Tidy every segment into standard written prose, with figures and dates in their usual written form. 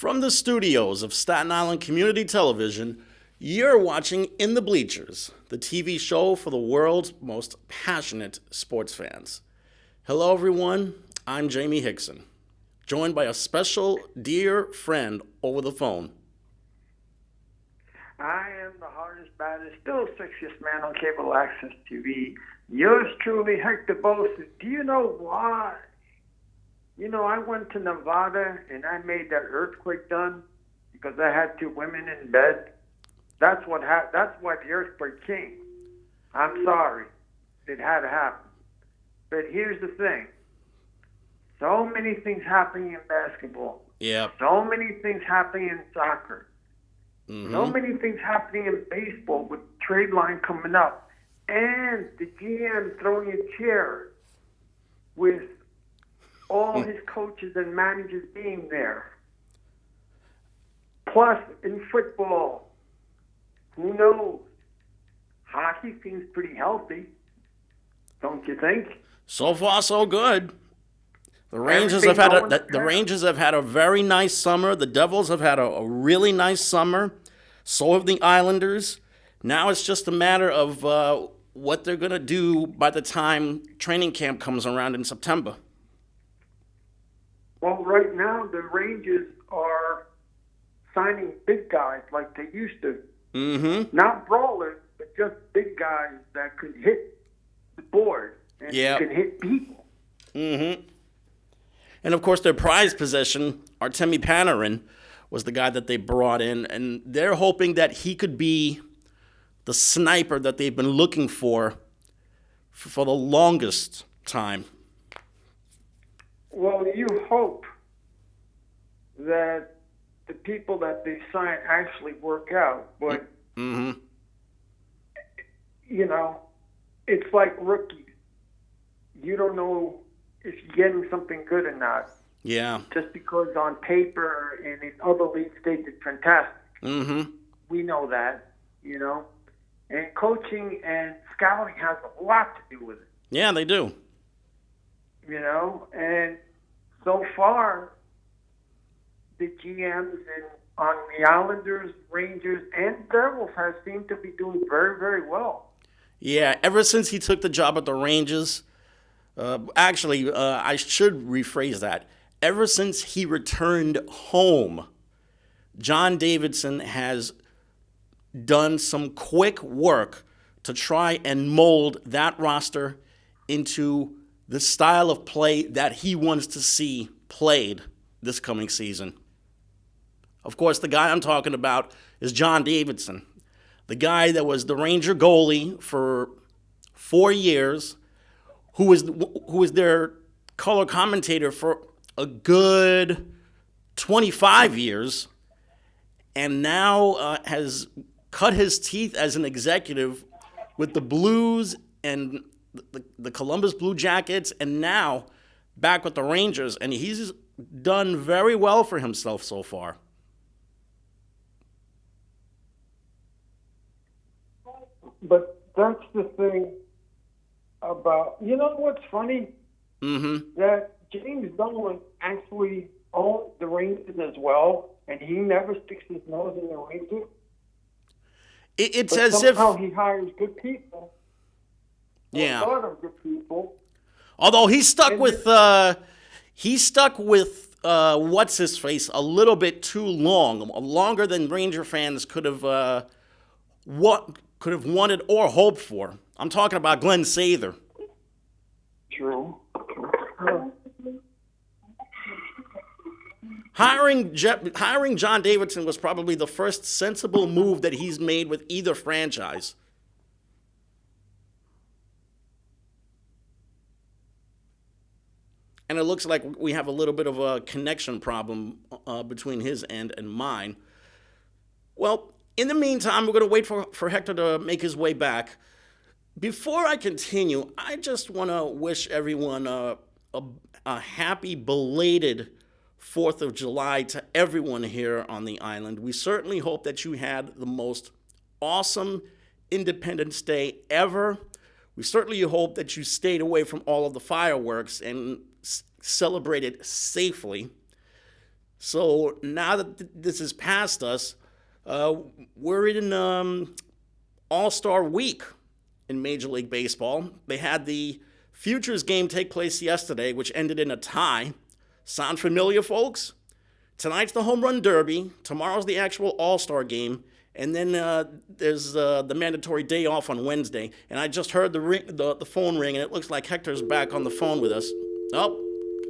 From the studios of Staten Island Community Television, you're watching In the Bleachers, the TV show for the world's most passionate sports fans. Hello, everyone. I'm Jaime Hixson, joined by a special dear friend over the phone. I am the hardest, baddest, still sexiest man on cable access TV. Yours truly, Hector Bosa. Do you know why? You know, I went to Nevada and I made that earthquake done because I had two women in bed. That's why the earthquake came. I'm sorry. It had to happen. But here's the thing. So many things happening in basketball. Yep. So many things happening in soccer. Mm-hmm. So many things happening in baseball with trade line coming up. And the GM throwing a chair with all his coaches and managers being there. Plus, in football, who knows? Hockey seems pretty healthy, don't you think? So far, so good. The Rangers have had a very nice summer. The Devils have had a really nice summer. So have the Islanders. Now it's just a matter of what they're going to do by the time training camp comes around in September. Well, right now the Rangers are signing big guys like they used to. Mm-hmm. Not brawlers, but just big guys that could hit the board and could hit people. Mm-hmm. And, of course, their prized possession, Artemi Panarin, was the guy that they brought in. And they're hoping that he could be the sniper that they've been looking for the longest time. Well, you hope that the people that they sign actually work out. But, you know, it's like rookies. You don't know if you're getting something good or not. Yeah. Just because on paper and in other leagues they did fantastic. Mm-hmm. We know that, you know. And coaching and scouting has a lot to do with it. Yeah, they do. You know, and so far, the GMs on the Islanders, Rangers, and Devils have seemed to be doing very, very well. Yeah, ever since he took the job at the Rangers, I should rephrase that. Ever since he returned home, John Davidson has done some quick work to try and mold that roster into the style of play that he wants to see played this coming season. Of course, the guy I'm talking about is John Davidson, the guy that was the Ranger goalie for 4 years, who was their color commentator for a good 25 years, and now has cut his teeth as an executive with the Blues and the Columbus Blue Jackets, and now back with the Rangers, and he's done very well for himself so far. But that's the thing about, you know what's funny? Mm-hmm. That James Dolan actually owned the Rangers as well, and he never sticks his nose in the Rangers. It's but as somehow if he hires good people. Yeah. A lot of good people. Although he stuck with what's his face a little bit too long, longer than Ranger fans could have wanted or hoped for. I'm talking about Glenn Sather. True. Hiring John Davidson was probably the first sensible move that he's made with either franchise. And it looks like we have a little bit of a connection problem between his end and mine. Well, in the meantime, we're going to wait for Hector to make his way back. Before I continue, I just want to wish everyone a happy belated 4th of July to everyone here on the island. We certainly hope that you had the most awesome Independence Day ever. We certainly hope that you stayed away from all of the fireworks and celebrated safely. So now that this is past us, we're in All-Star Week in Major League Baseball. They had the Futures game take place yesterday, which ended in a tie. Sound familiar, folks? Tonight's the Home Run Derby. Tomorrow's the actual All-Star game. And then there's the mandatory day off on Wednesday. And I just heard the phone ring, and it looks like Hector's back on the phone with us. Oh,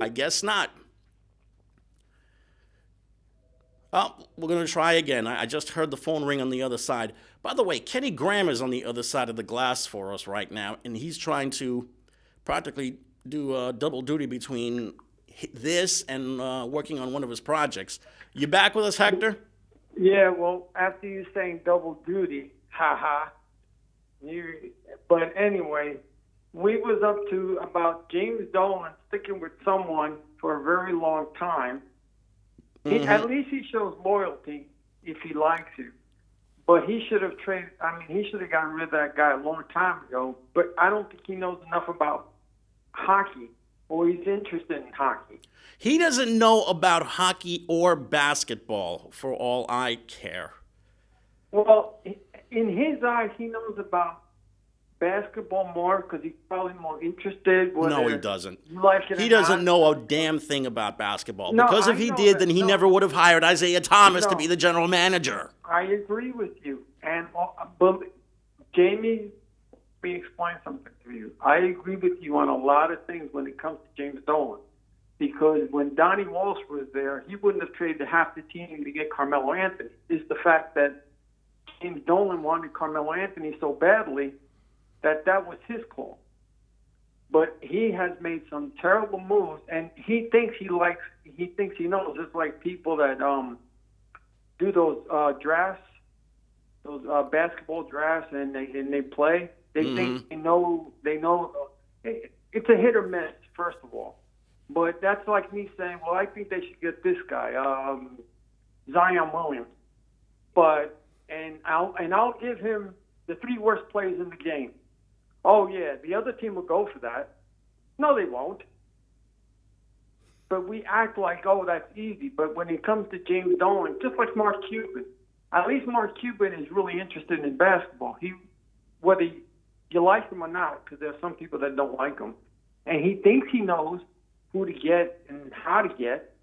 I guess not. Oh, we're going to try again. I just heard the phone ring on the other side. By the way, Kenny Graham is on the other side of the glass for us right now, and he's trying to practically do double duty between this and working on one of his projects. You back with us, Hector? Yeah, well, after you saying double duty, haha. But anyway, we was up to about James Dolan sticking with someone for a very long time. At least he shows loyalty if he likes you. But he should have traded. I mean, he should have gotten rid of that guy a long time ago. But I don't think he knows enough about hockey, or he's interested in hockey. He doesn't know about hockey or basketball, for all I care. Well, in his eyes, he knows about basketball more because he's probably more interested. No, he doesn't. Like he doesn't know a damn thing about basketball. No, because if he did, then he never would have hired Isaiah Thomas to be the general manager. I agree with you. And but Jamie, let me explain something to you. I agree with you on a lot of things when it comes to James Dolan. Because when Donnie Walsh was there, he wouldn't have traded half the team to get Carmelo Anthony. It's the fact that James Dolan wanted Carmelo Anthony so badly that was his call. But he has made some terrible moves, and he thinks he knows. It's like people that do those drafts, those basketball drafts, and they play. They think they know. It's a hit or miss, first of all. But that's like me saying, well, I think they should get this guy, Zion Williams. And I'll give him the 3 worst plays in the game. Oh yeah, the other team will go for that. No, they won't. But we act like, oh, that's easy. But when it comes to James Dolan, just like Mark Cuban, at least Mark Cuban is really interested in basketball. Whether you like him or not, because there are some people that don't like him, and he thinks he knows who to get and how to get.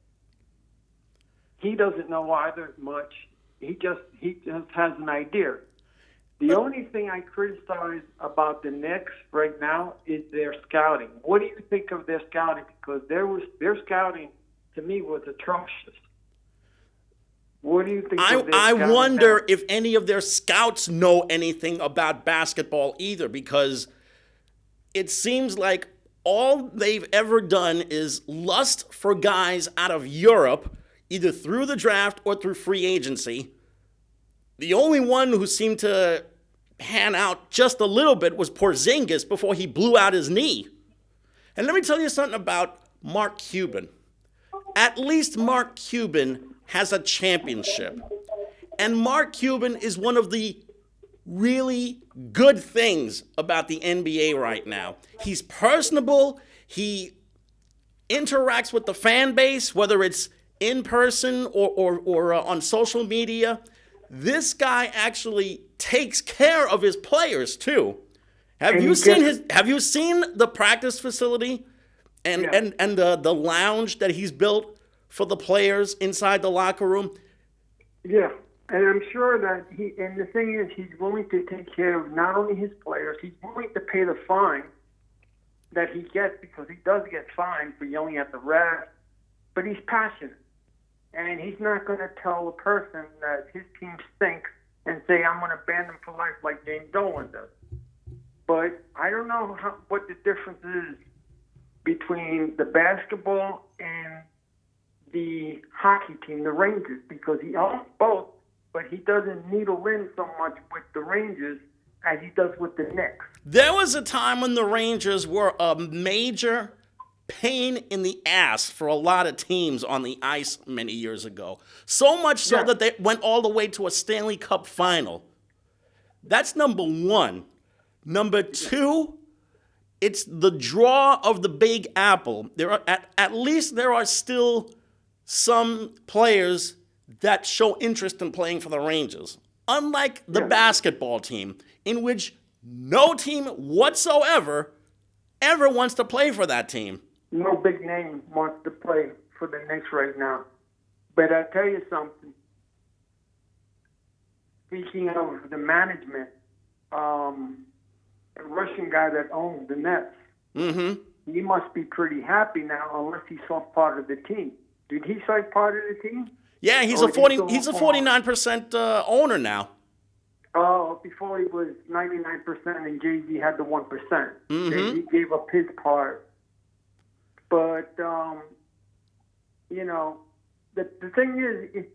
He doesn't know either much. He just has an idea. The only thing I criticize about the Knicks right now is their scouting. What do you think of their scouting? Because their scouting, to me, was atrocious. What do you think of their scouting? I wonder if any of their scouts know anything about basketball either, because it seems like all they've ever done is lust for guys out of Europe, either through the draft or through free agency. The only one who seemed to pan out just a little bit was Porzingis before he blew out his knee. And let me tell you something about Mark Cuban. At least Mark Cuban has a championship. And Mark Cuban is one of the really good things about the NBA right now. He's personable. He interacts with the fan base, whether it's in person or on social media. This guy actually takes care of his players too. Have you seen the practice facility and the lounge that he's built for the players inside the locker room? Yeah. And I'm sure that and the thing is, he's willing to take care of not only his players, he's willing to pay the fine that he gets, because he does get fined for yelling at the ref, but he's passionate. And he's not going to tell a person that his team stinks and say, I'm going to ban them for life like James Dolan does. But I don't know what the difference is between the basketball and the hockey team, the Rangers, because he owns both, but he doesn't needle in so much with the Rangers as he does with the Knicks. There was a time when the Rangers were a major pain in the ass for a lot of teams on the ice many years ago. So much so that they went all the way to a Stanley Cup final. That's number one. Number two, it's the draw of the Big Apple. There are at least there are still some players that show interest in playing for the Rangers. Unlike the basketball team, in which no team whatsoever ever wants to play for that team. No big name wants to play for the Knicks right now. But I tell you something. Speaking of the management, the Russian guy that owns the Nets, he must be pretty happy now, unless he saw part of the team. Did he say part of the team? Yeah, he's a 49% owner now. Oh, before he was 99% and Jay-Z had the 1%. And he gave up his part. But, you know, the thing is,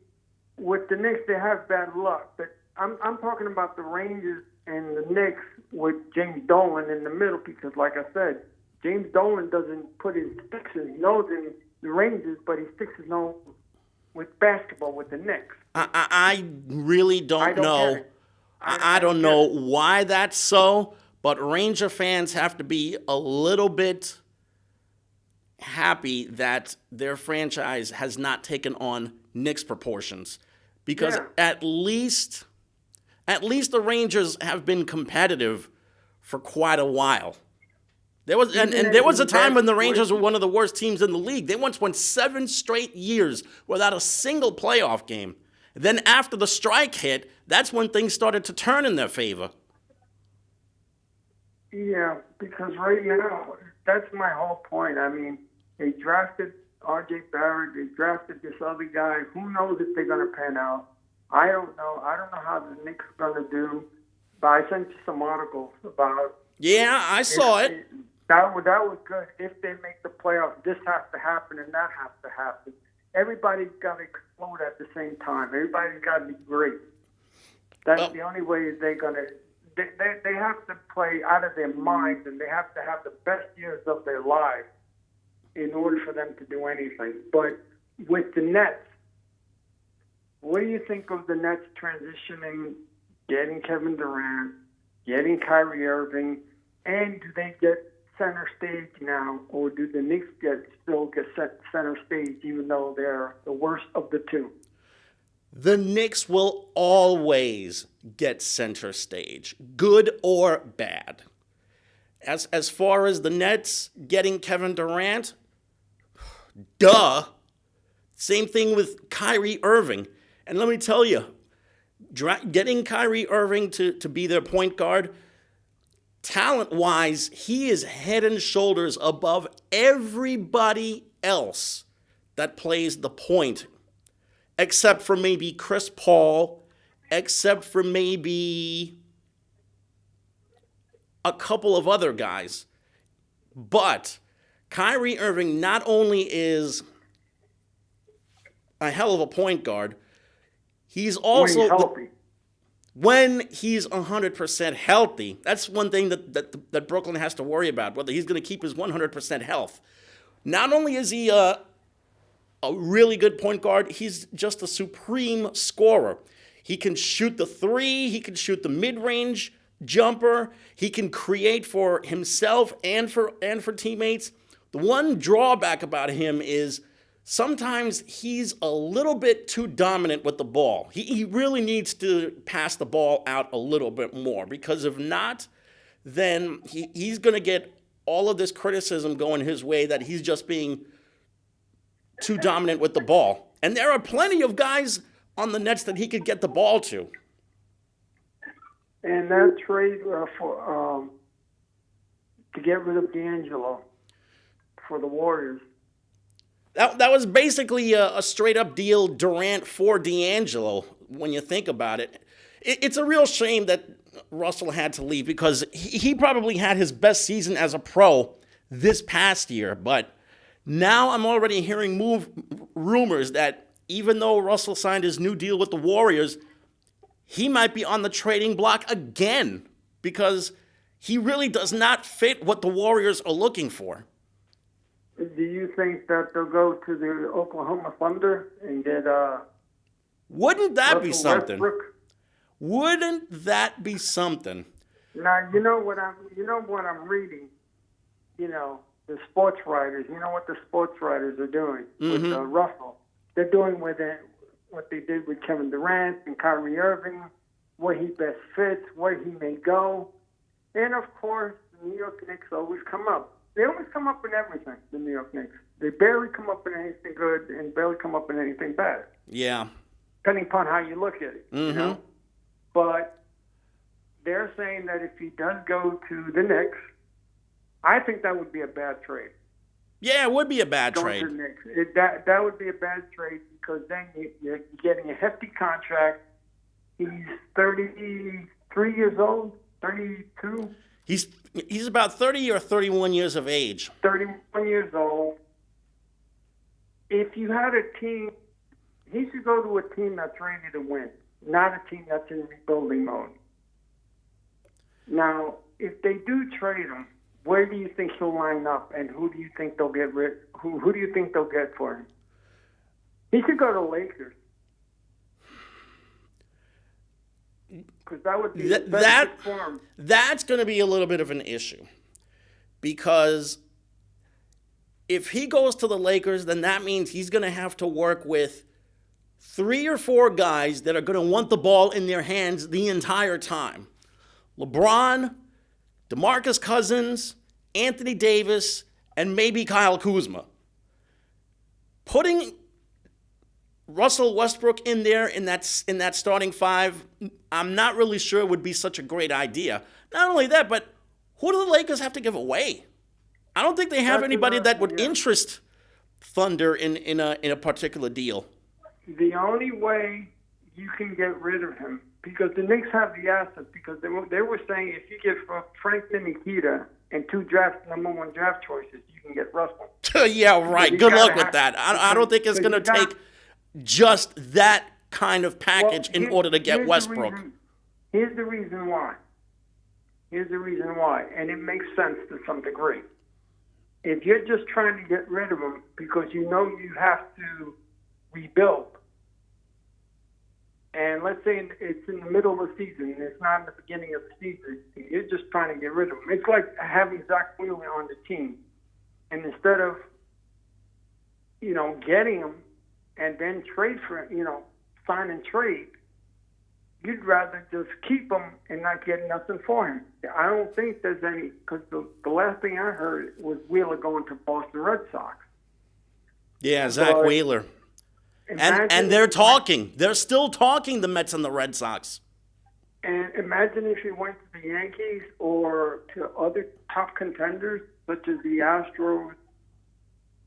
with the Knicks, they have bad luck. But I'm talking about the Rangers and the Knicks with James Dolan in the middle because, like I said, James Dolan doesn't sticks his nose in the Rangers, but he sticks his nose with basketball with the Knicks. I really don't know. I don't know why that's so, but Ranger fans have to be a little bit happy that their franchise has not taken on Knicks proportions, because at least the Rangers have been competitive for quite a while. There was a time when the Rangers were one of the worst teams in the league. They once went 7 straight years without a single playoff game. Then after the strike hit, that's when things started to turn in their favor. Yeah, because right now, that's my whole point. I mean, they drafted R.J. Barrett. They drafted this other guy. Who knows if they're going to pan out? I don't know. I don't know how the Knicks are going to do. But I sent you some articles about... Yeah, I saw it. That was good. If they make the playoffs, this has to happen and that has to happen. Everybody's got to explode at the same time. Everybody's got to be great. That's the only way they're going to... They have to play out of their minds, and they have to have the best years of their lives in order for them to do anything. But with the Nets, what do you think of the Nets transitioning, getting Kevin Durant, getting Kyrie Irving, and do they get center stage now, or do the Knicks still get center stage even though they're the worst of the two? The Knicks will always get center stage, good or bad. As far as the Nets getting Kevin Durant, duh. Same thing with Kyrie Irving. And let me tell you, getting Kyrie Irving to be their point guard, talent-wise, he is head and shoulders above everybody else that plays the point, except for maybe Chris Paul, except for maybe a couple of other guys. But Kyrie Irving not only is a hell of a point guard, he's also... When he's 100% healthy, that's one thing that Brooklyn has to worry about, whether he's going to keep his 100% health. Not only is he a really good point guard, he's just a supreme scorer. He can shoot the three, he can shoot the mid-range jumper, he can create for himself and for teammates. The one drawback about him is sometimes he's a little bit too dominant with the ball. He really needs to pass the ball out a little bit more, because if not, then he's going to get all of this criticism going his way that he's just being too dominant with the ball. And there are plenty of guys on the Nets that he could get the ball to. And that trade to get rid of D'Angelo for the Warriors, That was basically a straight-up deal, Durant for D'Angelo, when you think about it. It's a real shame that Russell had to leave, because he probably had his best season as a pro this past year. But now I'm already hearing rumors that even though Russell signed his new deal with the Warriors, he might be on the trading block again, because he really does not fit what the Warriors are looking for. Do you think that they'll go to the Oklahoma Thunder and get Wouldn't that be something? Westbrook? Wouldn't that be something? Now you know what I'm reading. You know, the sports writers. You know what the sports writers are doing with Russell. They're doing what they did with Kevin Durant and Kyrie Irving, where he best fits, where he may go. And, of course, the New York Knicks always come up. They always come up in everything, the New York Knicks. They barely come up in anything good and barely come up in anything bad. Yeah. Depending upon how you look at it, Mm-hmm. you know? But they're saying that if he does go to the Knicks, I think that would be a bad trade. Yeah, it would be a bad trade. To the Knicks. That would be a bad trade because then you're getting a hefty contract. He's 33 years old, 32. He's about 30 or 31 years of age. 31 years old. If you had a team, he should go to a team that's ready to win, not a team that's in rebuilding mode. Now, if they do trade him, where do you think he'll line up, and who do you think they'll get rid? Who do you think they'll get for him? He should go to Lakers. Because that would be the best for him. That's going to be a little bit of an issue. Because if he goes to the Lakers, then that means he's going to have to work with 3 or 4 guys that are going to want the ball in their hands the entire time. LeBron, DeMarcus Cousins, Anthony Davis, and maybe Kyle Kuzma. Putting Russell Westbrook in there in that starting 5, I'm not really sure it would be such a great idea. Not only that, but who do the Lakers have to give away? I don't think they have anybody that would interest Thunder in a particular deal. The only way you can get rid of him, because the Knicks have the assets, because they were saying if you get Frank Ntilikina and 2 number 1 draft choices, you can get Russell. Yeah, right. Good luck with that. I don't think it's going to take just that kind of package in order to get Westbrook. Here's the reason why. And it makes sense to some degree. If you're just trying to get rid of him because you know you have to rebuild, and let's say it's in the middle of the season, and it's not in the beginning of the season, you're just trying to get rid of him. It's like having Zach Wheeler on the team. And instead of, getting him and then trade for, sign and trade, you'd rather just keep him and not get nothing for him. I don't think there's any, because the last thing I heard was Wheeler going to Boston Red Sox. Yeah, Zach Wheeler. And they're talking. They're still talking, the Mets and the Red Sox. And imagine if he went to the Yankees or to other top contenders, such as the Astros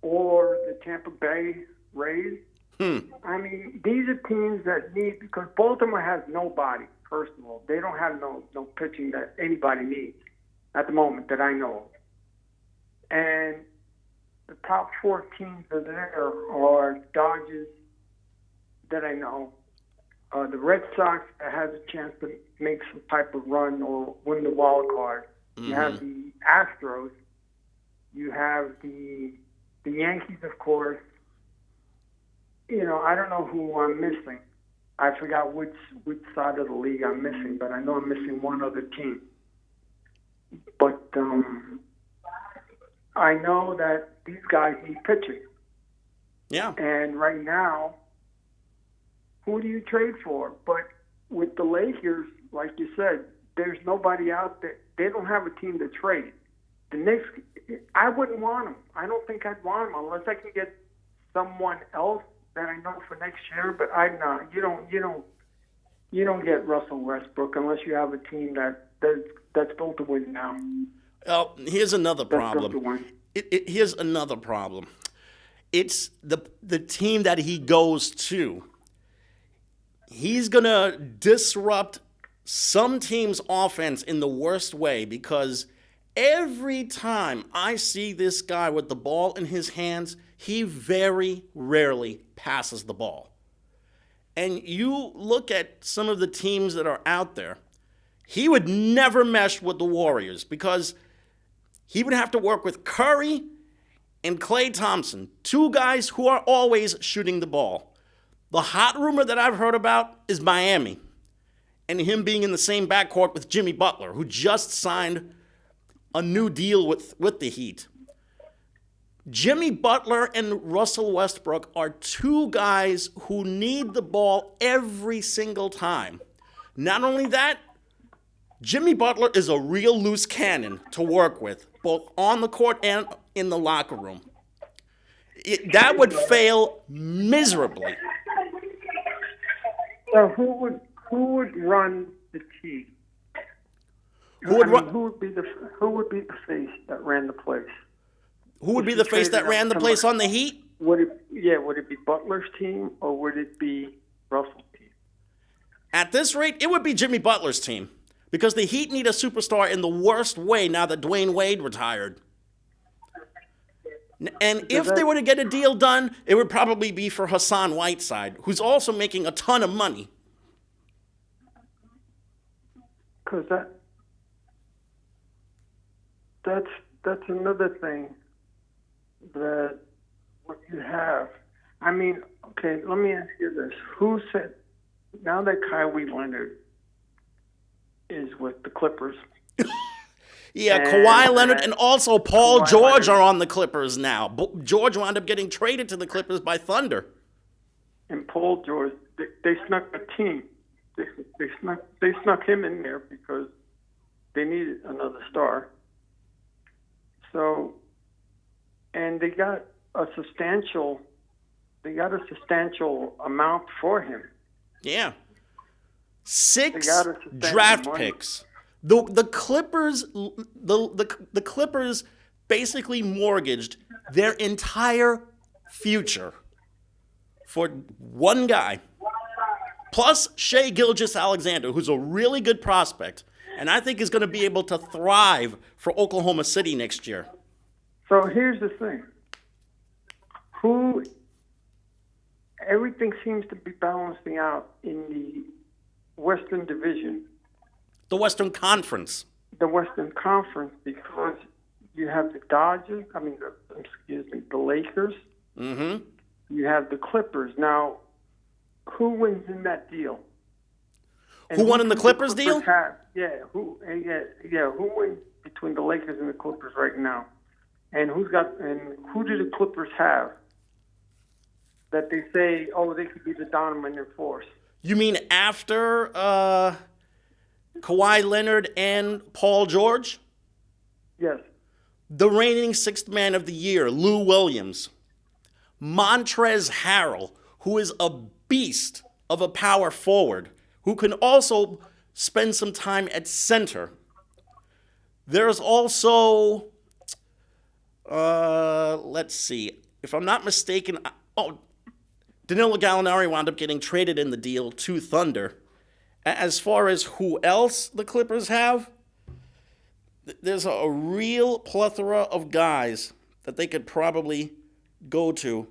or the Tampa Bay Rays. I mean, these are teams that need, because Baltimore has nobody, first of all. They don't have no pitching that anybody needs at the moment that I know of. And the top 4 teams that are there are Dodgers, that I know, the Red Sox that has a chance to make some type of run or win the wild card. Mm-hmm. You have the Astros. You have the Yankees, of course. I don't know who I'm missing. I forgot which side of the league I'm missing, but I know I'm missing one other team. But I know that these guys need pitching. Yeah. And right now, who do you trade for? But with the Lakers, like you said, there's nobody out there. They don't have a team to trade. The Knicks, I wouldn't want them. I don't think I'd want them unless I can get someone else that I know for next year. But I'm not. You don't get Russell Westbrook unless you have a team that's built to win now. Well, here's another problem. Here's another problem. It's the team that he goes to. He's going to disrupt some team's offense in the worst way, because every time I see this guy with the ball in his hands, he very rarely passes the ball. And you look at some of the teams that are out there, he would never mesh with the Warriors because he would have to work with Curry and Klay Thompson, 2 guys who are always shooting the ball. The hot rumor that I've heard about is Miami and him being in the same backcourt with Jimmy Butler, who just signed a new deal with the Heat. Jimmy Butler and Russell Westbrook are two guys who need the ball every single time. Not only that, Jimmy Butler is a real loose cannon to work with, both on the court and in the locker room. That would fail miserably. So who would run the team? Who would be the face that ran the place? Who would be the face that ran the place on the Heat? Would it be Butler's team or would it be Russell's team? At this rate, it would be Jimmy Butler's team because the Heat need a superstar in the worst way now that Dwayne Wade retired. And if they were to get a deal done, it would probably be for Hassan Whiteside, who's also making a ton of money. Because that's another thing that what you have. I mean, okay, let me ask you this. Who said, now that Kawhi Leonard is with the Clippers. Yeah, Kawhi Leonard and also Paul George are on the Clippers now. George wound up getting traded to the Clippers by Thunder. And Paul George, they snuck a team. They snuck him in there because they needed another star. So, and they got a substantial amount for him. Yeah. 6 draft picks. The Clippers the Clippers basically mortgaged their entire future for one guy. Plus Shai Gilgeous-Alexander, who's a really good prospect, and I think is going to be able to thrive for Oklahoma City next year. So here's the thing. Everything seems to be balancing out in the Western Division. The Western Conference. The Western Conference, because you have the Dodgers, the Lakers. Mm-hmm. You have the Clippers. Now, who wins in that deal? Who won in the Clippers deal? Who wins between the Lakers and the Clippers right now? And who do the Clippers have that they say, they could be the dominant force? You mean after Kawhi Leonard and Paul George? Yes. The reigning sixth man of the year, Lou Williams. Montrezl Harrell, who is a beast of a power forward, who can also spend some time at center. There's also, let's see, if I'm not mistaken, Danilo Gallinari wound up getting traded in the deal to Thunder. As far as who else the Clippers have, there's a real plethora of guys that they could probably go to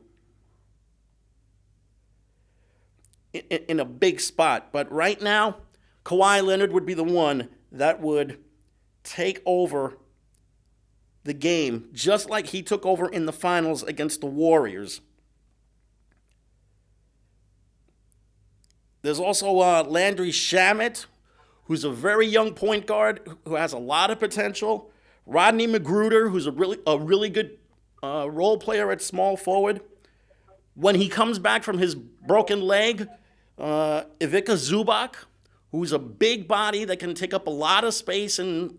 in a big spot. But right now, Kawhi Leonard would be the one that would take over the game, just like he took over in the finals against the Warriors. There's also Landry Shamet, who's a very young point guard who has a lot of potential. Rodney McGruder, who's a really good role player at small forward. When he comes back from his broken leg, Ivica Zubac, who's a big body that can take up a lot of space and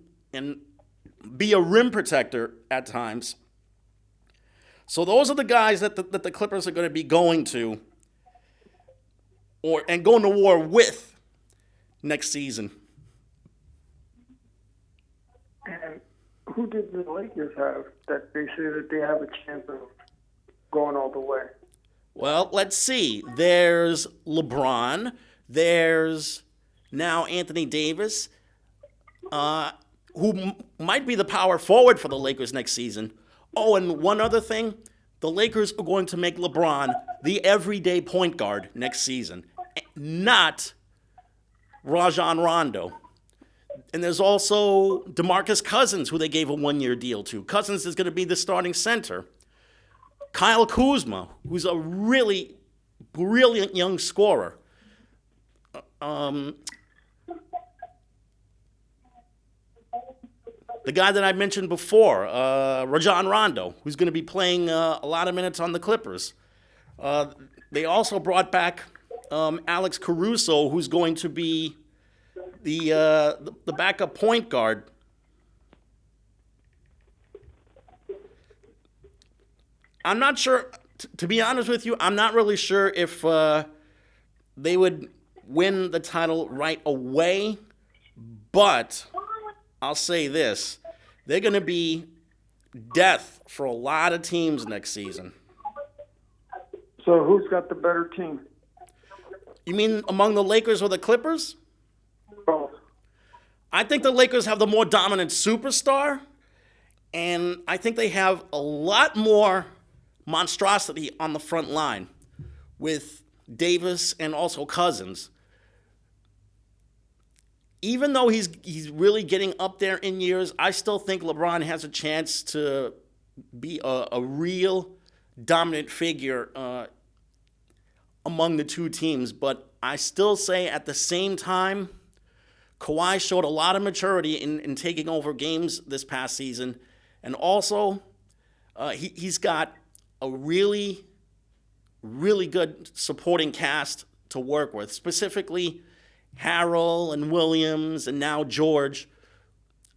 be a rim protector at times. So those are the guys that the Clippers are going to be going to and going to war with next season. And who did the Lakers have that they say that they have a chance of going all the way? Well, let's see. There's LeBron. There's now Anthony Davis, who might be the power forward for the Lakers next season. Oh, and one other thing. The Lakers are going to make LeBron the everyday point guard next season, not Rajon Rondo. And there's also DeMarcus Cousins, who they gave a one-year deal to. Cousins is going to be the starting center. Kyle Kuzma, who's a really brilliant young scorer. the guy that I mentioned before, Rajon Rondo, who's going to be playing a lot of minutes on the Clippers. They also brought back Alex Caruso, who's going to be the backup point guard. I'm not sure, to be honest with you, I'm not really sure if they would win the title right away, but I'll say this. They're going to be death for a lot of teams next season. So who's got the better team? You mean among the Lakers or the Clippers? Both. I think the Lakers have the more dominant superstar, and I think they have a lot more monstrosity on the front line with Davis and also Cousins. Even though he's really getting up there in years, I still think LeBron has a chance to be a real dominant figure among the two teams. But I still say at the same time, Kawhi showed a lot of maturity in taking over games this past season. And also, he's got a really, really good supporting cast to work with, specifically Harrell and Williams and now George.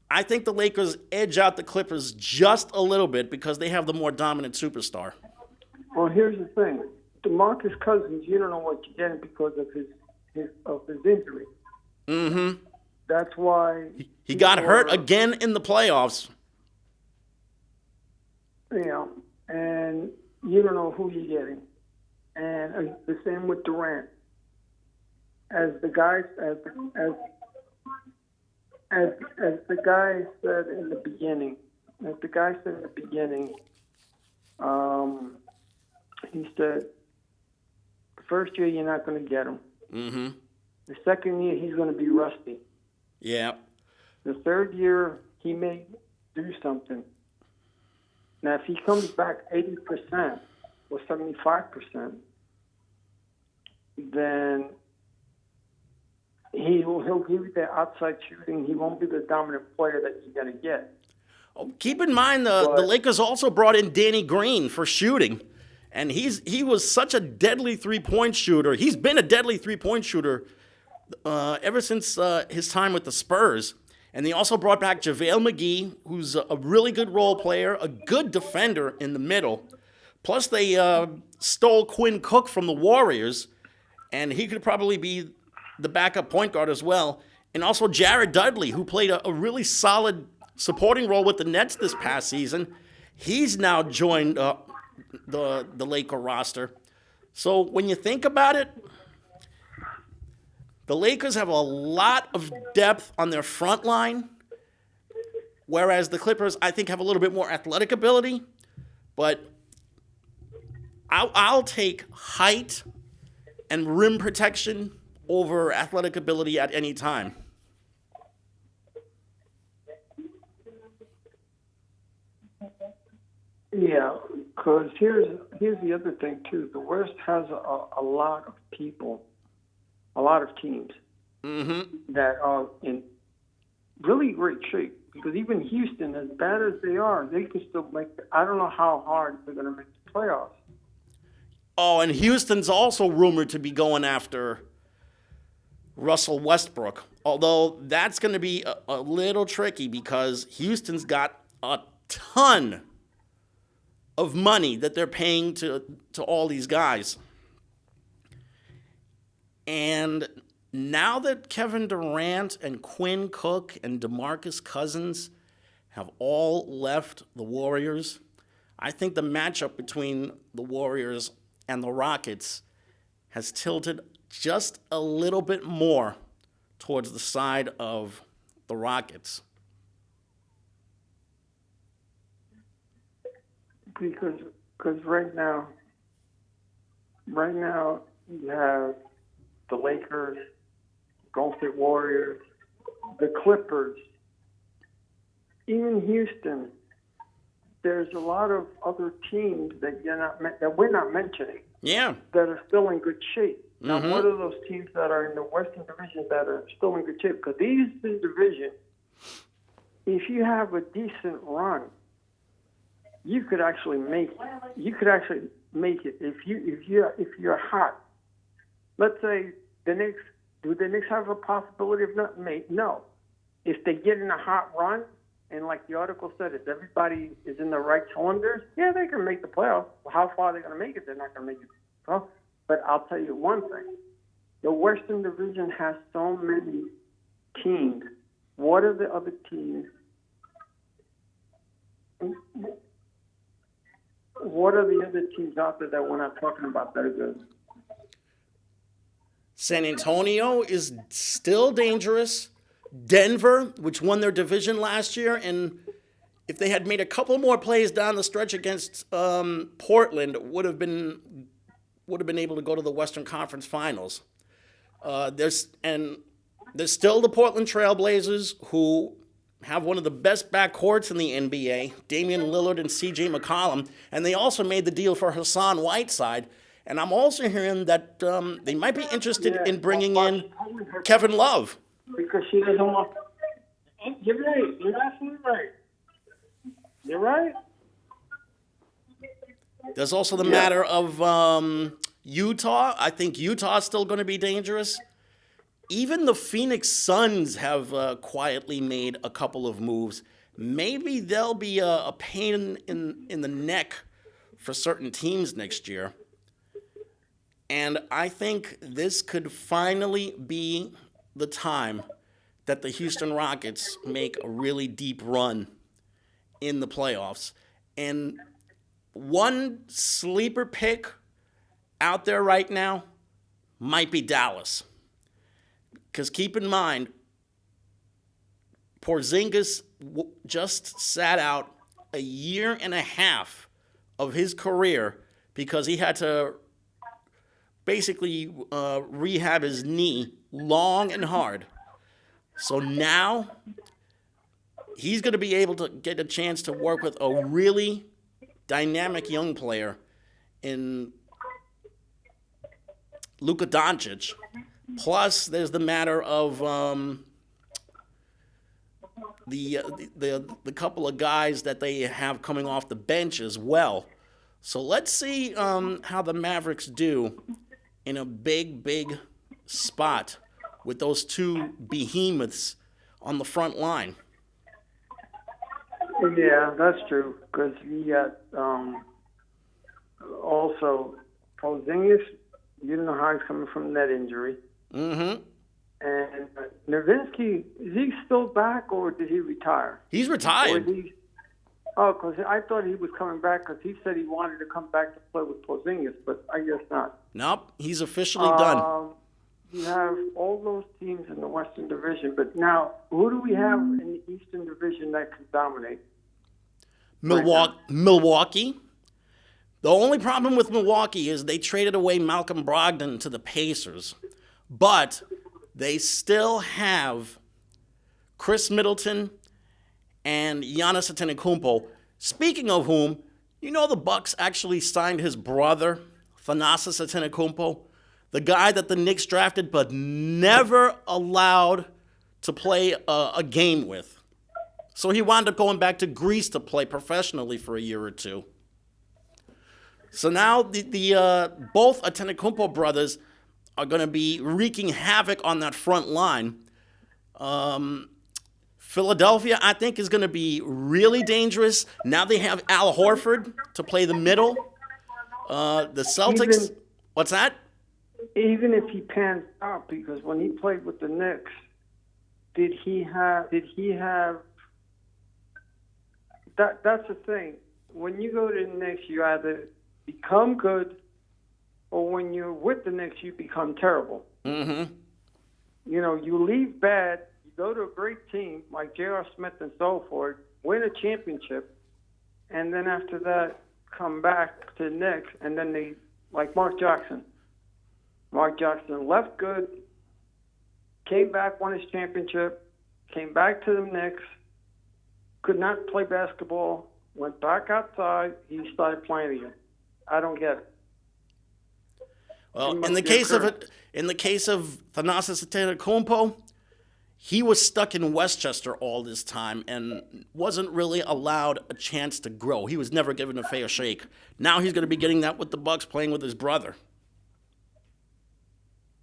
I think the Lakers edge out the Clippers just a little bit because they have the more dominant superstar. Well, here's the thing. DeMarcus Cousins, you don't know what you're getting because of his injury. Mm-hmm. That's why he got hurt again in the playoffs. You know, and you don't know who you're getting. And the same with Durant. As the guy said in the beginning, he said, the first year you're not going to get him. Mm-hmm. The second year he's going to be rusty. Yeah. The third year he may do something. Now, if he comes back 80% or 75%, then he'll give you the outside shooting. He won't be the dominant player that you're going to get. Oh, keep in mind the Lakers also brought in Danny Green for shooting, and he was such a deadly three-point shooter. He's been a deadly three-point shooter ever since his time with the Spurs. And they also brought back JaVale McGee, who's a really good role player, a good defender in the middle. Plus, they stole Quinn Cook from the Warriors, and he could probably be the backup point guard as well. And also Jared Dudley, who played a really solid supporting role with the Nets this past season. He's now joined the Laker roster. So when you think about it, the Lakers have a lot of depth on their front line, whereas the Clippers, I think, have a little bit more athletic ability. But I'll take height and rim protection over athletic ability at any time. Yeah, because here's the other thing, too. The West has a lot of people, a lot of teams that are in really great shape. Because even Houston, as bad as they are, they can still make it. I don't know how hard they're going to make the playoffs. Oh, and Houston's also rumored to be going after Russell Westbrook. Although that's going to be a little tricky because Houston's got a ton of money that they're paying to all these guys. And now that Kevin Durant and Quinn Cook and DeMarcus Cousins have all left the Warriors, I think the matchup between the Warriors and the Rockets has tilted just a little bit more towards the side of the Rockets. Because right now you have the Lakers, Golden State Warriors, the Clippers, even Houston. There's a lot of other teams that we're not mentioning. Yeah. That are still in good shape. Now, what are those teams that are in the Western Division that are still in good shape? Because the Eastern Division if you have a decent run, you could actually make it. You could actually make it if you're hot. Let's say the Knicks. Do the Knicks have a possibility of not make? No. If they get in a hot run, and like the article said, if everybody is in the right cylinders, yeah, they can make the playoffs. How far are they going to make it? They're not going to make it. Well, but I'll tell you one thing: the Western Division has so many teams. What are the other teams? What are the other teams out there that we're not talking about that are good? San Antonio is still dangerous. Denver, which won their division last year, and if they had made a couple more plays down the stretch against Portland, would have been able to go to the Western Conference Finals. There's still the Portland Trailblazers, who have one of the best backcourts in the NBA, Damian Lillard and C.J. McCollum, and they also made the deal for Hassan Whiteside. And I'm also hearing that they might be interested in bringing in Kevin Love. Because she doesn't want. You're right. You're absolutely right. You're right. There's also the matter of Utah. I think Utah's still going to be dangerous. Even the Phoenix Suns have quietly made a couple of moves. Maybe they'll be a pain in the neck for certain teams next year. And I think this could finally be the time that the Houston Rockets make a really deep run in the playoffs. And one sleeper pick out there right now might be Dallas. Because keep in mind, Porzingis just sat out a year and a half of his career because he had to basically rehab his knee long and hard. So now he's going to be able to get a chance to work with a really dynamic young player in Luka Doncic. Plus, there's the matter of the couple of guys that they have coming off the bench as well. So let's see how the Mavericks do in a big spot with those two behemoths on the front line. Yeah, that's true. Because we got also Porzingis. You don't know how he's coming from that injury. Mm-hmm. And Nowitzki, is he still back or did he retire? He's retired. Because I thought he was coming back because he said he wanted to come back to play with Porzingis, but I guess not. Nope, he's officially done. You have all those teams in the Western Division, but now who do we have in the Eastern Division that can dominate? Milwaukee. The only problem with Milwaukee is they traded away Malcolm Brogdon to the Pacers, but they still have Chris Middleton and Giannis Antetokounmpo. Speaking of whom, you know the Bucks actually signed his brother, Thanasis Antetokounmpo, the guy that the Knicks drafted but never allowed to play a game with. So he wound up going back to Greece to play professionally for a year or two. So now the both Antetokounmpo brothers are going to be wreaking havoc on that front line. Philadelphia, I think, is going to be really dangerous. Now they have Al Horford to play the middle. The Celtics, what's that? Even if he pans out, because when he played with the Knicks, did he have that's the thing. When you go to the Knicks, you either become good, or when you're with the Knicks, you become terrible. Mm-hmm. You know, you leave bad, you go to a great team like J.R. Smith and so forth, win a championship, and then after that, come back to the Knicks, and then they, like Mark Jackson. Mark Jackson left good, came back, won his championship, came back to the Knicks, could not play basketball, went back outside, he started playing again. I don't get it. Well, in the case of Thanasis Antetokounmpo, he was stuck in Westchester all this time and wasn't really allowed a chance to grow. He was never given a fair shake. Now he's going to be getting that with the Bucks, playing with his brother.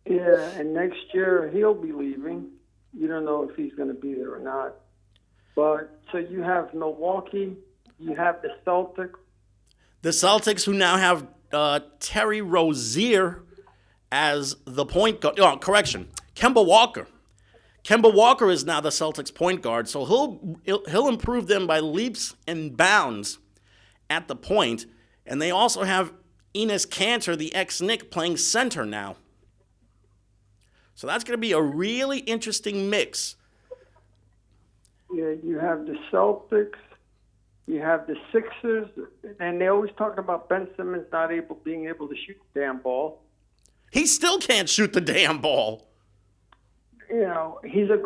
Yeah, and next year he'll be leaving. You don't know if he's going to be there or not. But so you have Milwaukee, you have the Celtics. The Celtics, who now have Terry Rozier as the point guard. Oh, correction, Kemba Walker. Kemba Walker is now the Celtics point guard, so he'll improve them by leaps and bounds at the point. And they also have Enes Kanter, the ex-Knick, playing center now. So that's going to be a really interesting mix. Yeah, you have the Celtics, you have the Sixers, and they always talk about Ben Simmons being able to shoot the damn ball. He still can't shoot the damn ball. You know, he's a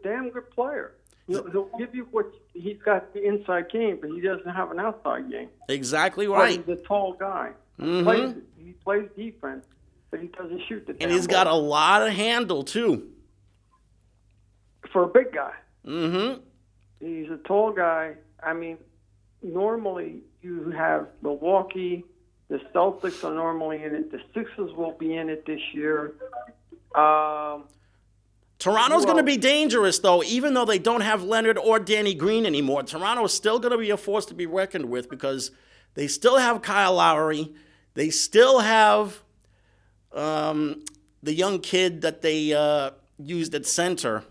damn good player. He'll give you what he's got, the inside game, but he doesn't have an outside game. Exactly right. But he's a tall guy. Mm-hmm. He plays defense, but he doesn't shoot the damn ball. And he's got a lot of handle too. For a big guy. Mm-hmm. He's a tall guy. I mean, normally you have Milwaukee. The Celtics are normally in it. The Sixers will be in it this year. Toronto's going to be dangerous, though, even though they don't have Leonard or Danny Green anymore. Toronto's still going to be a force to be reckoned with because they still have Kyle Lowry. They still have the young kid that they used at center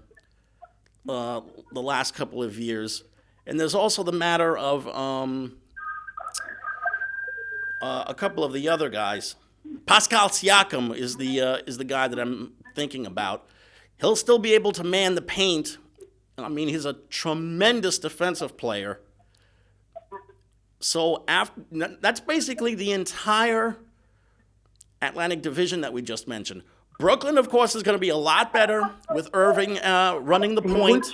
the last couple of years. And there's also the matter of a couple of the other guys. Pascal Siakam is the guy that I'm thinking about. He'll still be able to man the paint. I mean, he's a tremendous defensive player. So that's basically the entire Atlantic Division that we just mentioned. Brooklyn, of course, is going to be a lot better with Irving running the point.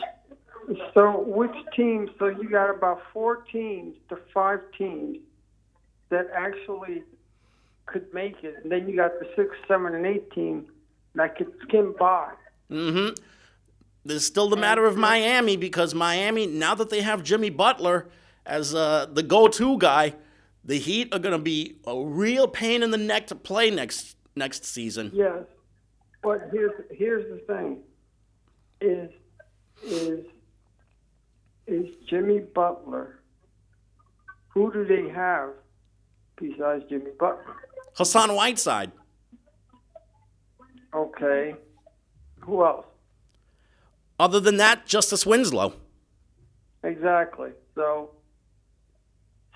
Which teams? So you got about 4 teams to 5 teams that actually could make it, and then you got the 6, 7, and 8 team that could skim by. Mm-hmm. There's still the matter of Miami, because Miami, now that they have Jimmy Butler as the go-to guy, the Heat are going to be a real pain in the neck to play next season. Yes, but here's the thing: is Jimmy Butler? Who do they have besides Jimmy Butler? Hassan Whiteside. Okay. Who else? Other than that, Justice Winslow. Exactly. So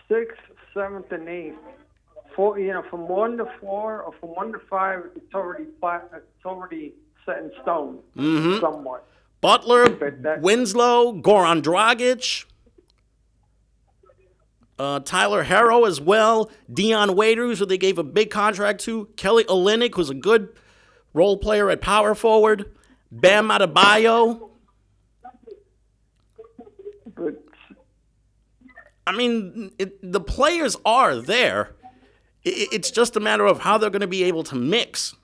6th, 7th, and 8th. 4, from 1 to 4 or from 1 to 5, it's already flat. It's already set in stone, somewhat. Butler, Winslow, Goran Dragic, Tyler Herro as well, Dion Waiters, who they gave a big contract to, Kelly Olynyk, who's a good role player at power forward, Bam Adebayo. But I mean, the players are there. It's just a matter of how they're going to be able to mix.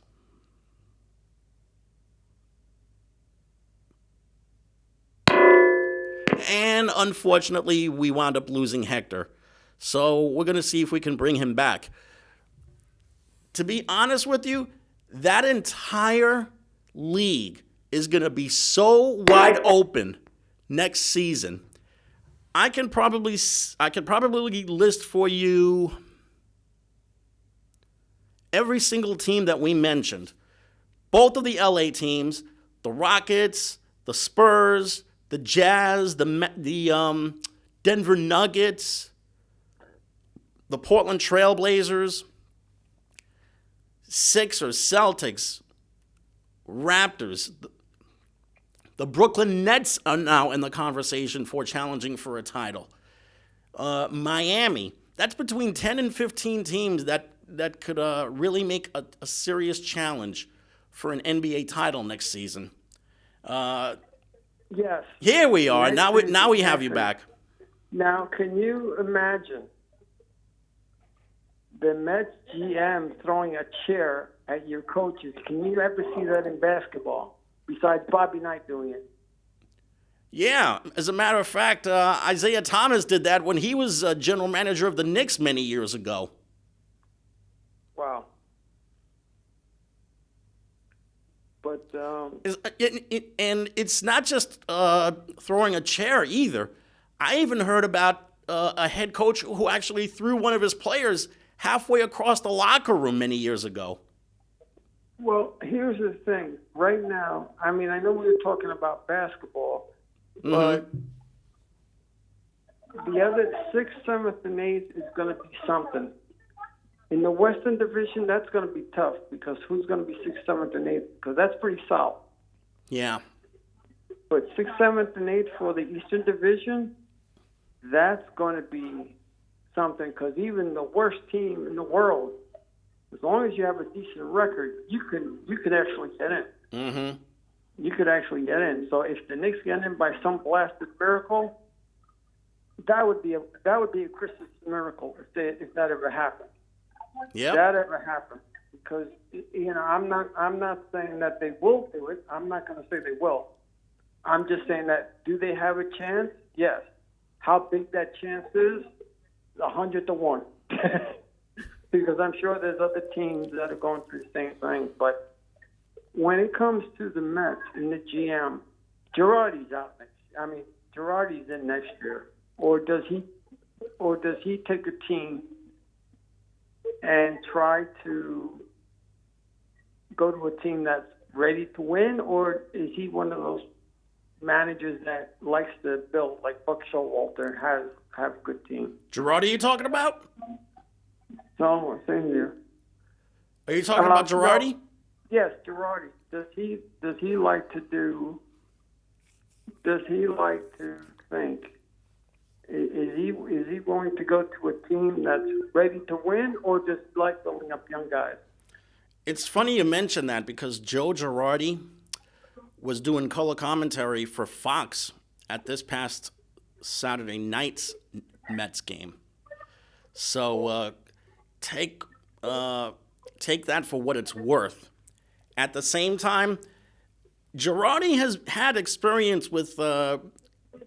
And unfortunately, we wound up losing Hector. So we're going to see if we can bring him back. To be honest with you, that entire league is going to be so wide open next season. I can probably list for you every single team that we mentioned. Both of the LA teams, the Rockets, the Spurs, the Jazz, the Denver Nuggets, the Portland Trailblazers, Sixers, Celtics, Raptors. The Brooklyn Nets are now in the conversation for challenging for a title. Miami. That's between 10 and 15 teams that could really make a serious challenge for an NBA title next season. yes. Here we are. Now we have you back. Now, can you imagine the Mets GM throwing a chair at your coaches? Can you ever see that in basketball? besides Bobby Knight doing it. Yeah, as a matter of fact, Isaiah Thomas did that when he was general manager of the Knicks many years ago. Wow. But And it's not just throwing a chair either. I even heard about a head coach who actually threw one of his players halfway across the locker room many years ago. well, here's the thing. Right now, I mean, I know we were talking about basketball, but the other 6th, 7th, and 8th is going to be something. In the Western Division, that's going to be tough because who's going to be 6th, 7th, and 8th? Because that's pretty solid. Yeah. But 6th, 7th, and 8th for the Eastern Division, that's going to be something because even the worst team in the world, as long as you have a decent record, you could actually get in. Mm-hmm. You could actually get in. So if the Knicks get in by some blasted miracle, that would be a Christmas miracle if that ever happened. Yeah. That ever happened, because I'm not saying that they will do it. I'm not going to say they will. I'm just saying that do they have a chance? Yes. How big that chance is? 100 to 1. Because I'm sure there's other teams that are going through the same thing. But when it comes to the Mets and the GM, Girardi's out next. I mean, Girardi's in next year, or does he take a team and try to go to a team that's ready to win, or is he one of those managers that likes to build, like Buck Showalter, and have a good team? Girardi, you talking about? No, same here. Are you talking about Girardi? No. Yes, Girardi. Does he like to think? Is he going to go to a team that's ready to win, or just like building up young guys? It's funny you mention that because Joe Girardi was doing color commentary for Fox at this past Saturday night's Mets game. So take that for what it's worth. At the same time, Girardi has had experience with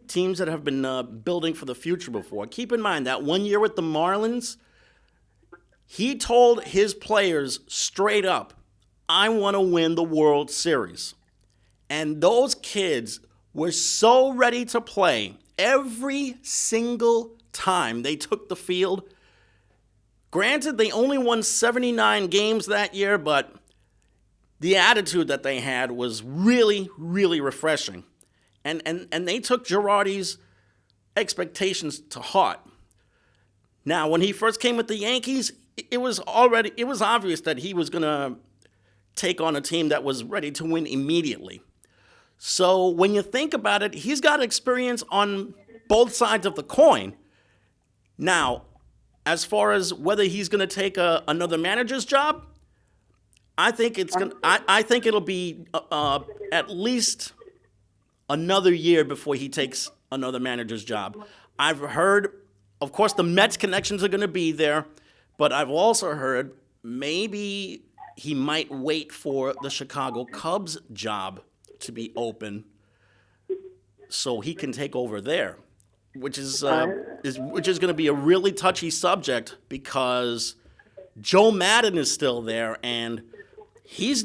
teams that have been building for the future before. Keep in mind that 1 year with the Marlins, he told his players straight up, I want to win the World Series. And those kids were so ready to play every single time they took the field. Granted, they only won 79 games that year, but the attitude that they had was really, really refreshing. And they took Girardi's expectations to heart. Now, when he first came with the Yankees, it was obvious that he was going to take on a team that was ready to win immediately. So when you think about it, he's got experience on both sides of the coin. Now, as far as whether he's going to take another manager's job, I think it'll be at least another year before he takes another manager's job. I've heard, of course, the Mets connections are going to be there, but I've also heard maybe he might wait for the Chicago Cubs job to be open so he can take over there, which is going to be a really touchy subject because Joe Maddon is still there and he's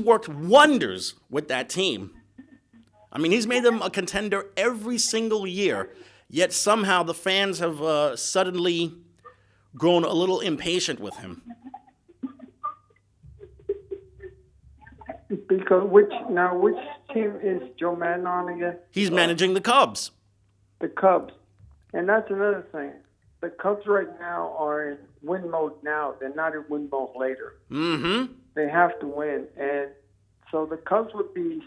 worked wonders with that team. I mean, he's made them a contender every single year, yet somehow the fans have suddenly grown a little impatient with him. Because which team is Joe Maddon on again? He's managing the Cubs. The Cubs. And that's another thing. The Cubs right now are in win mode now. They're not in win mode later. Mm-hmm. They have to win. And so the Cubs would be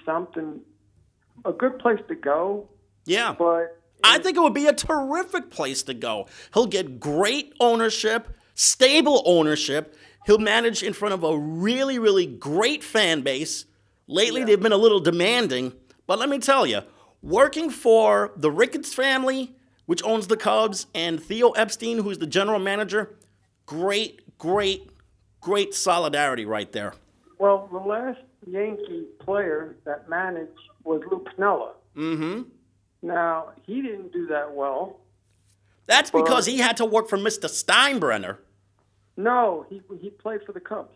a good place to go. Yeah. But I think it would be a terrific place to go. He'll get great ownership, stable ownership. He'll manage in front of a really, really great fan base. Lately, They've been a little demanding. But let me tell you, working for the Ricketts family, which owns the Cubs, and Theo Epstein, who's the general manager, great solidarity right there. Well, Yankee player that managed was Lou Piniella. Mm-hmm. Now, he didn't do that well. That's because he had to work for Mr. Steinbrenner. No, he played for the Cubs.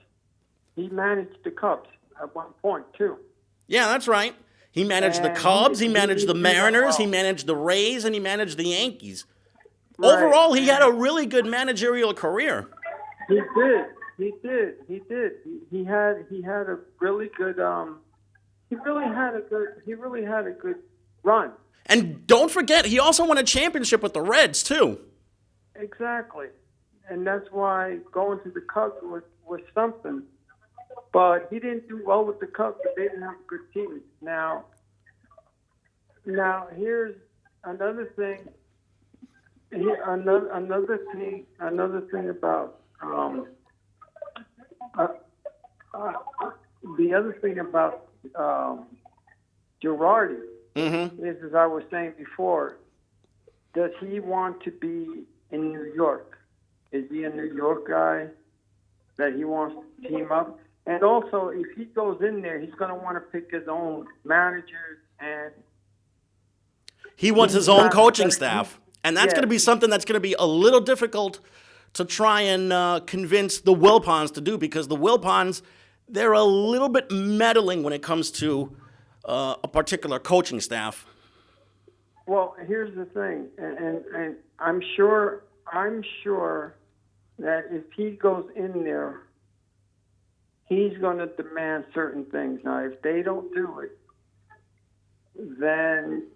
He managed the Cubs at one point, too. Yeah, that's right. He managed the And Cubs, he managed the didn't do that Mariners, he well. managed the Rays, and he managed the Yankees. Right. Overall, he had a really good managerial career. He did. He had a really good he really had a good run. And don't forget, he also won a championship with the Reds, too. Exactly. And that's why going to the Cubs was something. But he didn't do well with the Cubs because they didn't have a good team. Now here's another thing. Another thing about the other thing about Girardi is, as I was saying before, does he want to be in New York? Is he a New York guy that he wants to team up? And also, if he goes in there, he's going to want to pick his own managers, and He wants his own coaching staff. And that's going to be something that's going to be a little difficult to try and convince the Wilpons to do, because the Wilpons, they're a little bit meddling when it comes to a particular coaching staff. Well, here's the thing, and I'm sure that if he goes in there, he's going to demand certain things. Now, if they don't do it, then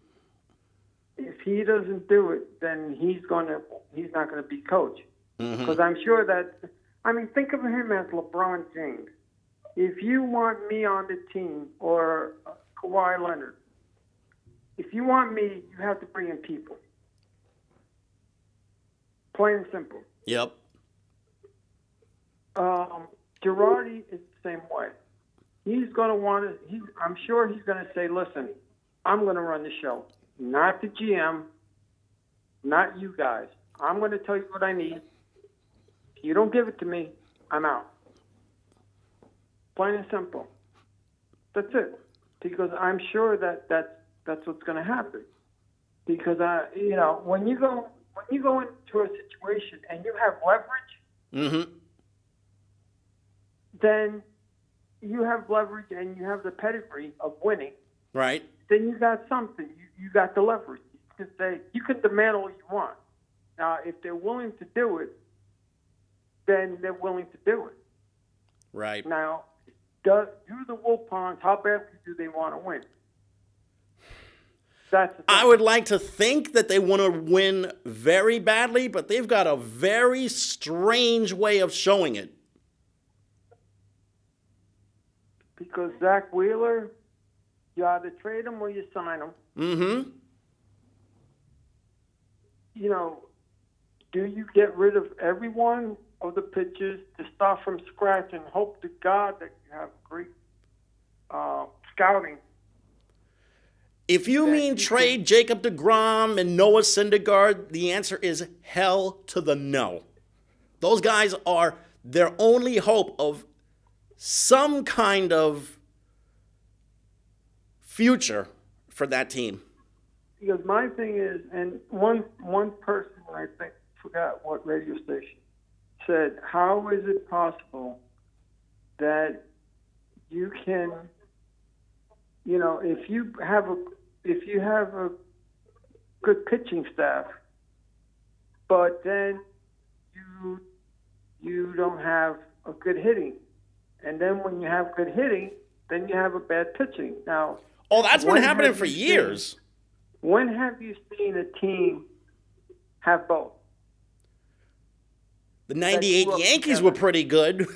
if he doesn't do it, then he's not going to be coach. Because I'm sure that, think of him as LeBron James. If you want me on the team, or Kawhi Leonard, if you want me, you have to bring in people. Plain and simple. Yep. Girardi is the same way. He's going to want to. I'm sure he's going to say, "Listen, I'm going to run the show, not the GM, not you guys. I'm going to tell you what I need. If you don't give it to me, I'm out." Plain and simple. That's it. Because I'm sure that's what's going to happen. Because when you go into a situation and you have leverage, then you have leverage and you have the pedigree of winning. Right. Then you got something. You got the leverage. You can demand all you want. Now, if they're willing to do it, then they're willing to do it. Right. Now, do the Wilpons, how badly do they want to win? That's the thing. I would like to think that they want to win very badly, but they've got a very strange way of showing it. Because Zach Wheeler, you either trade him or you sign him. Mm-hmm. Do you get rid of everyone of the pitchers to start from scratch and hope to God that you have great scouting? If you mean trade Jacob deGrom and Noah Syndergaard, the answer is hell to the no. Those guys are their only hope of some kind of future for that team. Because my thing is, and one person, I think, forgot what radio station, said, how is it possible that you can, if you have a good pitching staff, but then you don't have a good hitting, and then when you have good hitting, then you have a bad pitching. Now, that's been happening for years. When have you seen a team have both? The 98 Yankees were pretty good.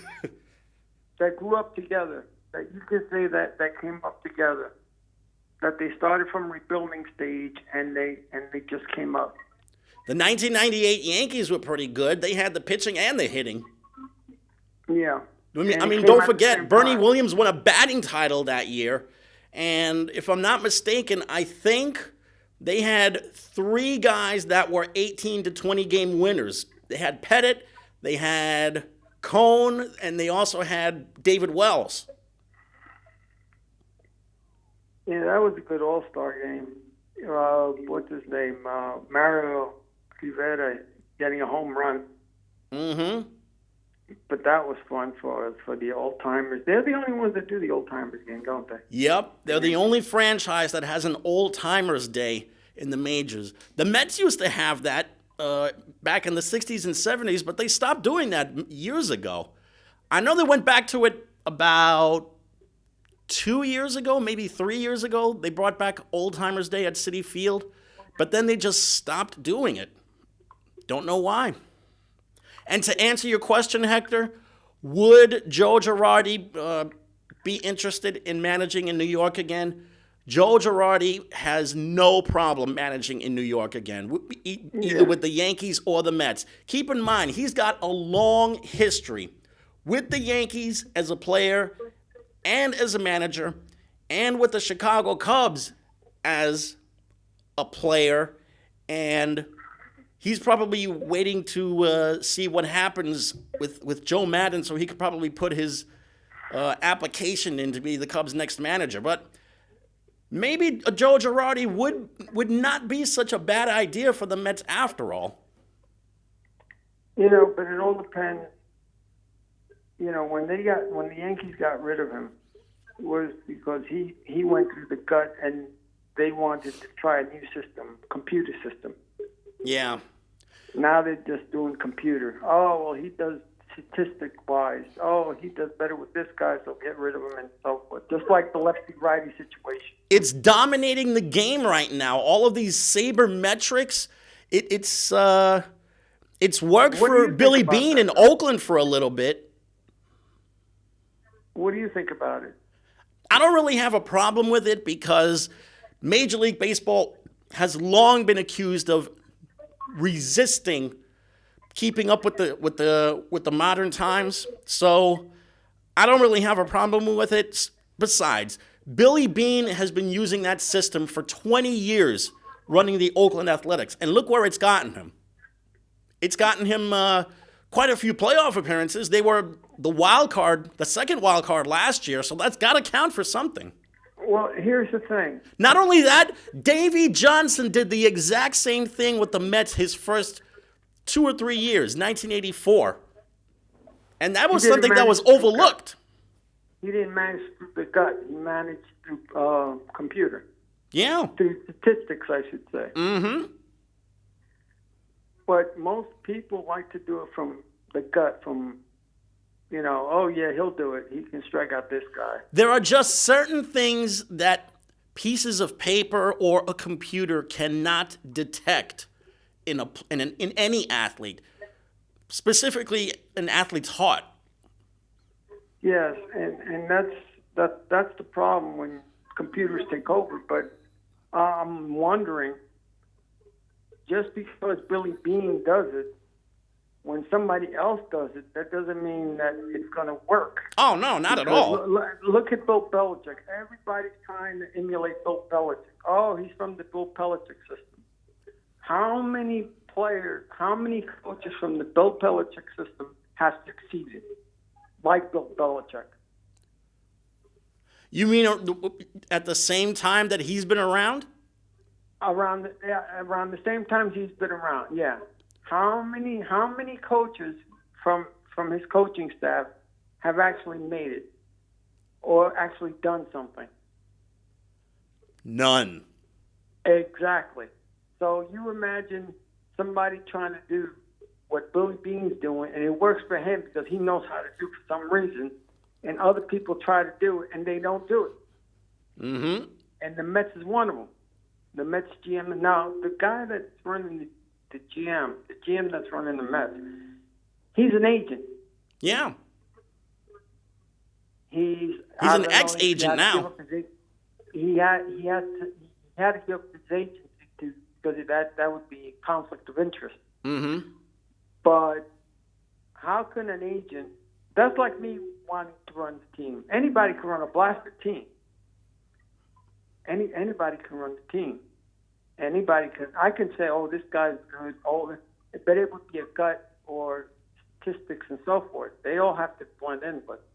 That grew up together. That you could say that came up together. That they started from rebuilding stage and they just came up. The 1998 Yankees were pretty good. They had the pitching and the hitting. Yeah. Don't forget, Bernie Williams won a batting title that year. And if I'm not mistaken, I think they had 3 guys that were 18 to 20 game winners. They had Pettit, they had Cone, and they also had David Wells. Yeah, that was a good All-Star game. What's his name? Mario Rivera getting a home run. Mm-hmm. But that was fun for the old timers. They're the only ones that do the old timers game, don't they? Yep, they're the only franchise that has an old timers day in the majors. The Mets used to have that back in the 60s and 70s, but they stopped doing that years ago. I know they went back to it about 2 years ago, maybe 3 years ago. They brought back Old Timers Day at Citi Field, but then they just stopped doing it. Don't know why. And to answer your question, Hector, would Joe Girardi be interested in managing in New York again? Joe Girardi has no problem managing in New York again, either with the Yankees or the Mets. Keep in mind, he's got a long history with the Yankees as a player and as a manager, and with the Chicago Cubs as a player, and he's probably waiting to see what happens with Joe Madden, so he could probably put his application in to be the Cubs' next manager. But maybe Joe Girardi would not be such a bad idea for the Mets after all. You know, but it all depends. You know, when the Yankees got rid of him, it was because he went through the gut and they wanted to try a new system, computer system. Yeah. Now they're just doing computer. Oh, well, he does statistic-wise. Oh, he does better with this guy, so get rid of him and so forth. Just like the lefty-righty situation. It's dominating the game right now. All of these sabermetrics, it's worked for Billy Beane in Oakland for a little bit. What do you think about it? I don't really have a problem with it because Major League Baseball has long been accused of resisting keeping up with the modern times. So I don't really have a problem with it. Besides, Billy Beane has been using that system for 20 years running the Oakland Athletics, and look where it's gotten him. It's gotten him quite a few playoff appearances. They were the second wild card last year, so that's got to count for something. Well, here's the thing. Not only that, Davey Johnson did the exact same thing with the Mets his first 2 or 3 years, 1984. And that was something that was overlooked. He didn't manage through the gut. He managed through computer. Yeah. Through statistics, I should say. Mm-hmm. But most people like to do it from the gut, oh, yeah, he'll do it. He can strike out this guy. There are just certain things that pieces of paper or a computer cannot detect in any athlete, specifically an athlete's heart. Yes, and that's the problem when computers take over. But I'm wondering, just because Billy Beane does it, when somebody else does it, that doesn't mean that it's going to work. Oh, no, not at all. Look at Bill Belichick. Everybody's trying to emulate Bill Belichick. Oh, he's from the Bill Belichick system. How many coaches from the Bill Belichick system have succeeded like Bill Belichick? You mean at the same time that he's been around? Around the same time he's been around, yeah. How many coaches from his coaching staff have actually made it or actually done something? None. Exactly. So you imagine somebody trying to do what Billy Beane's doing, and it works for him because he knows how to do it for some reason, and other people try to do it, and they don't do it. Mm-hmm. And the Mets is one of them. The Mets GM. Now, the guy that's running the GM that's running the Mets, he's an agent. Yeah. He's an ex-agent now. He had to give up his agency because that would be a conflict of interest. Mm-hmm. But how can an agent? That's like me wanting to run the team. Anybody can run a blaster team. Anybody can run the team. Anybody can. I can say, oh, this guy's good. Oh, but it would be a gut or statistics and so forth. They all have to blend in. But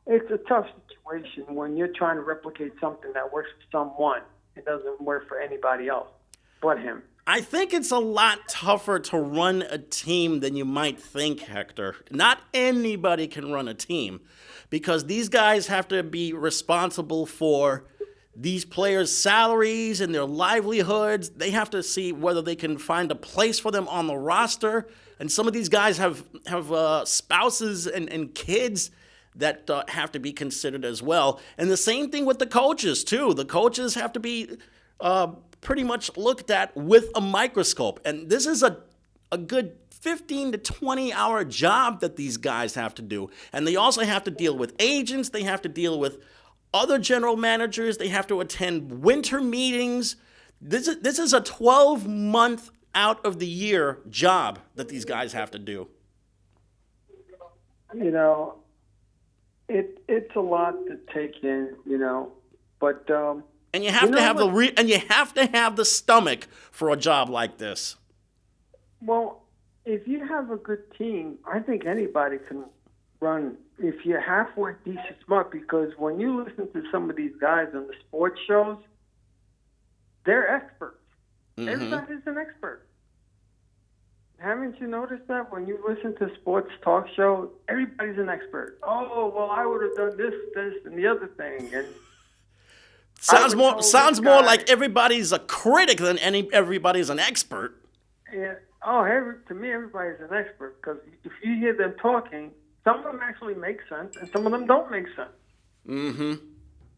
it's a tough situation when you're trying to replicate something that works for someone. It doesn't work for anybody else but him. I think it's a lot tougher to run a team than you might think, Hector. Not anybody can run a team because these guys have to be responsible for these players' salaries and their livelihoods. They have to see whether they can find a place for them on the roster. And some of these guys have spouses and kids that have to be considered as well. And the same thing with the coaches, too. The coaches have to be pretty much looked at with a microscope. And this is a good 15 to 20 hour job that these guys have to do. And they also have to deal with agents. They have to deal with other general managers. They have to attend winter meetings. This is a 12-month out of the year job that these guys have to do. You know, it's a lot to take in, you know, but and you have to have you have to have the stomach for a job like this. Well, if you have a good team, I think anybody can run if you're halfway decent smart, because when you listen to some of these guys on the sports shows, they're experts. Mm-hmm. Everybody's an expert. Haven't you noticed that when you listen to sports talk show, everybody's an expert? Oh, well, I would have done this, and the other thing. And sounds more like everybody's a critic than everybody's an expert. Yeah. Oh, to me, everybody's an expert, because if you hear them talking, some of them actually make sense, and some of them don't make sense. Mm-hmm.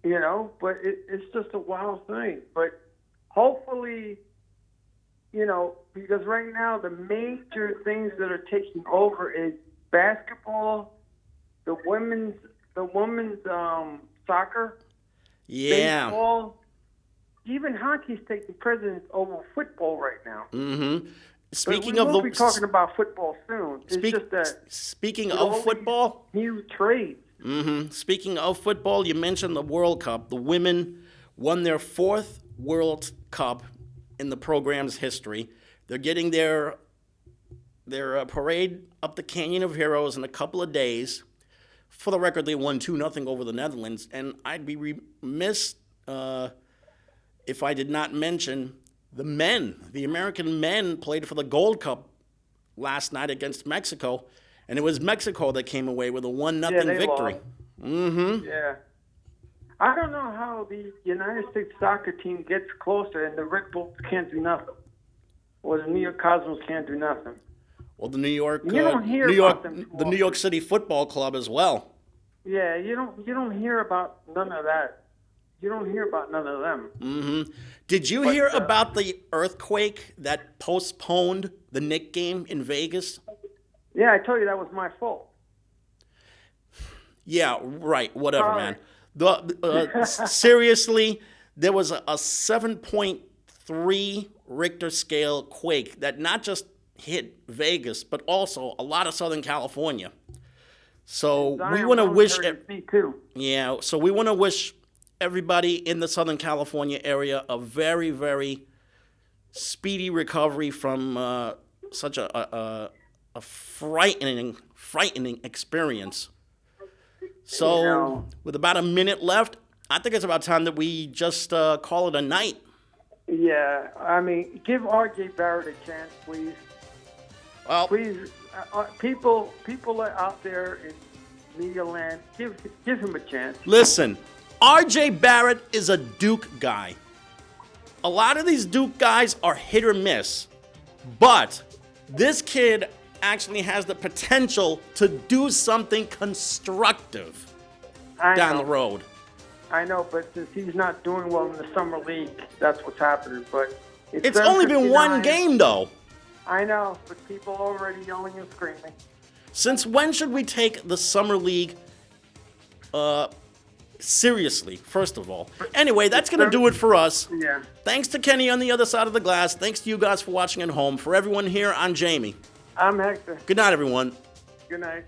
You know, but it's just a wild thing. But hopefully, you know, because right now the major things that are taking over is basketball, the women's soccer, baseball, even hockey's taking precedence over football right now. Mm-hmm. We'll be talking about football soon. It's just that speaking of football, new trades. Mm-hmm. Speaking of football, you mentioned the World Cup. The women won their 4th World Cup in the program's history. They're getting their parade up the Canyon of Heroes in a couple of days. For the record, they won 2-0 over the Netherlands, and I'd be remiss if I did not mention the men. The American men played for the Gold Cup last night against Mexico, and it was Mexico that came away with a 1-0 victory. Lost. Mm-hmm. Yeah. I don't know how the United States soccer team gets closer and the Red Bulls can't do nothing, or the New York Cosmos can't do nothing. Well, the New York City Football Club as well. Yeah, you don't hear about none of that. You don't hear about none of them. Mm-hmm. Did you hear about the earthquake that postponed the Knicks game in Vegas? Yeah, I told you that was my fault. Yeah, right. Whatever, man. Seriously, there was a 7.3 Richter scale quake that not just hit Vegas, but also a lot of Southern California. So we want to wish. Me too. Yeah. So we want to wish everybody in the Southern California area a very, very speedy recovery from such a frightening experience. So with about a minute left, I think it's about time that we just call it a night. Yeah, I mean, give R.J. Barrett a chance, please. Well, please, people out there in media land, give him a chance. Listen, R.J. Barrett is a Duke guy. A lot of these Duke guys are hit or miss, but this kid actually has the potential to do something constructive down the road. I know, but since he's not doing well in the summer league, that's what's happening. But it's only been one game, though. I know, but people are already yelling and screaming. Since when should we take the summer league seriously, first of all? Anyway, that's going to do it for us. Yeah. Thanks to Kenny on the other side of the glass. Thanks to you guys for watching at home. For everyone here, I'm Jamie. I'm Hector. Good night, everyone. Good night.